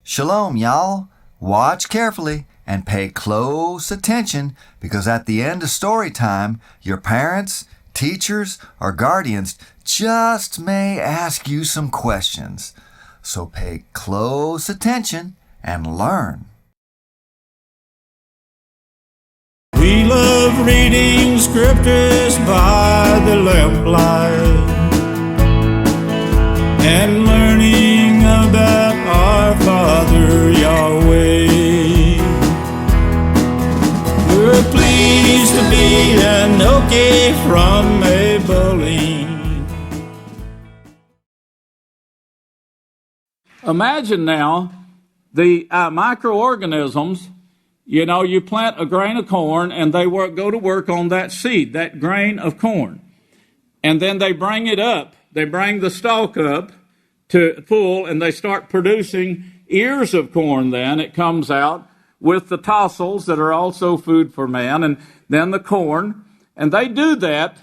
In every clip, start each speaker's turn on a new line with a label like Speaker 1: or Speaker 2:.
Speaker 1: Shalom, y'all. Watch carefully and pay close attention because at the end of story time, your parents, teachers, or guardians just may ask you some questions. So pay close attention and learn.
Speaker 2: We love reading scriptures by the lamplight and learning about our Father Yahweh. We're pleased to be an Okie from Abilene.
Speaker 3: Imagine now the microorganisms. You know, you plant a grain of corn and they go to work on that seed, that grain of corn. And then they bring it up. They bring the stalk up to full and they start producing ears of corn then. It comes out with the tassels that are also food for man and then the corn. And they do that.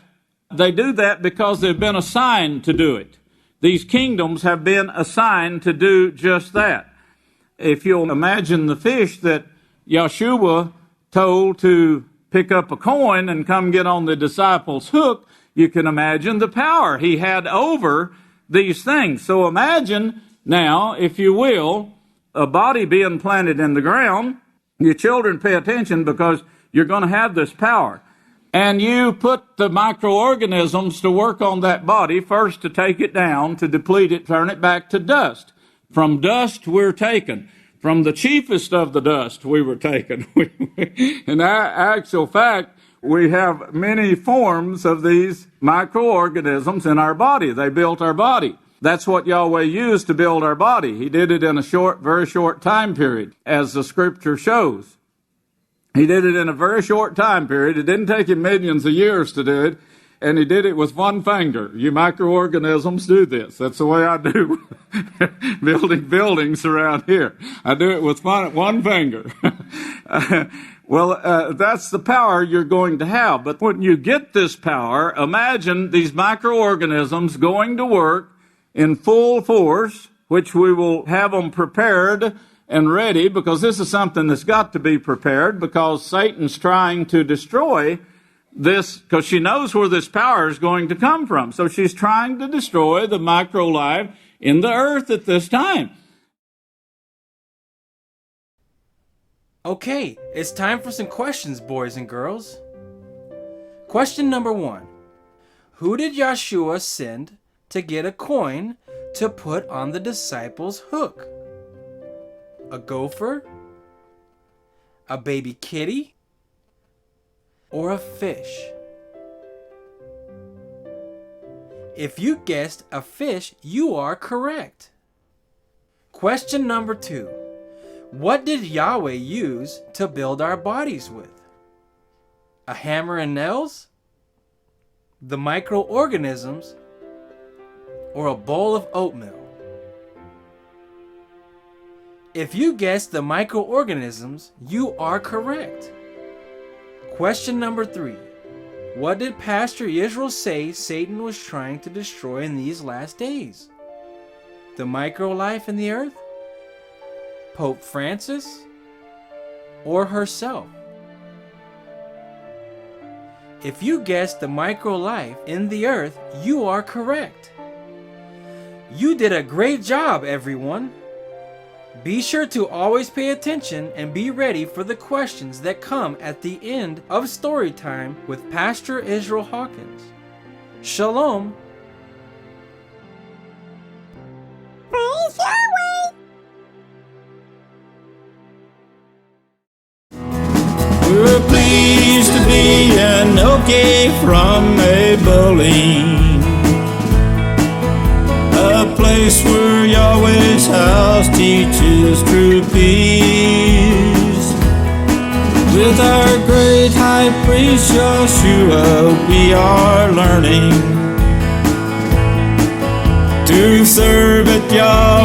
Speaker 3: They do that because they've been assigned to do it. These kingdoms have been assigned to do just that. If you'll imagine the fish that Yeshua told to pick up a coin and come get on the disciples' hook, you can imagine the power he had over these things. So imagine now, if you will, a body being planted in the ground. Your children pay attention because you're going to have this power. And you put the microorganisms to work on that body, first to take it down, to deplete it, turn it back to dust. From dust we're taken. From the chiefest of the dust we were taken. In actual fact, we have many forms of these microorganisms in our body. They built our body. That's what Yahweh used to build our body. He did it in a very short time period, as the scripture shows. He did it in a very short time period. It didn't take him millions of years to do it. And he did it with one finger. You microorganisms do this. That's the way I do building buildings around here. I do it with one finger. That's the power you're going to have. But when you get this power, imagine these microorganisms going to work in full force, which we will have them prepared and ready, because this is something that's got to be prepared, because Satan's trying to destroy this, because she knows where this power is going to come from. So she's trying to destroy the micro life in the earth at this time.
Speaker 4: Okay, it's time for some questions, boys and girls. Question number 1. Who did Yeshua send to get a coin to put on the disciples' hook? A gopher? A baby kitty? Or a fish? If you guessed a fish, you are correct. Question number 2. What did Yahweh use to build our bodies with? A hammer and nails? The microorganisms? Or a bowl of oatmeal? If you guessed the microorganisms, you are correct. Question number 3. What did Pastor Israel say Satan was trying to destroy in these last days? The micro life in the earth? Pope Francis? Or herself? If you guessed the micro life in the earth, you are correct. You did a great job, everyone. Be sure to always pay attention and be ready for the questions that come at the end of story time with Pastor Israel Hawkins. Shalom.
Speaker 5: Praise Yahweh!
Speaker 2: We're pleased to be an Okie from Abilene, a place where Yahweh's house teaches true peace. With our great high priest Yeshua, we are learning to serve at Yahweh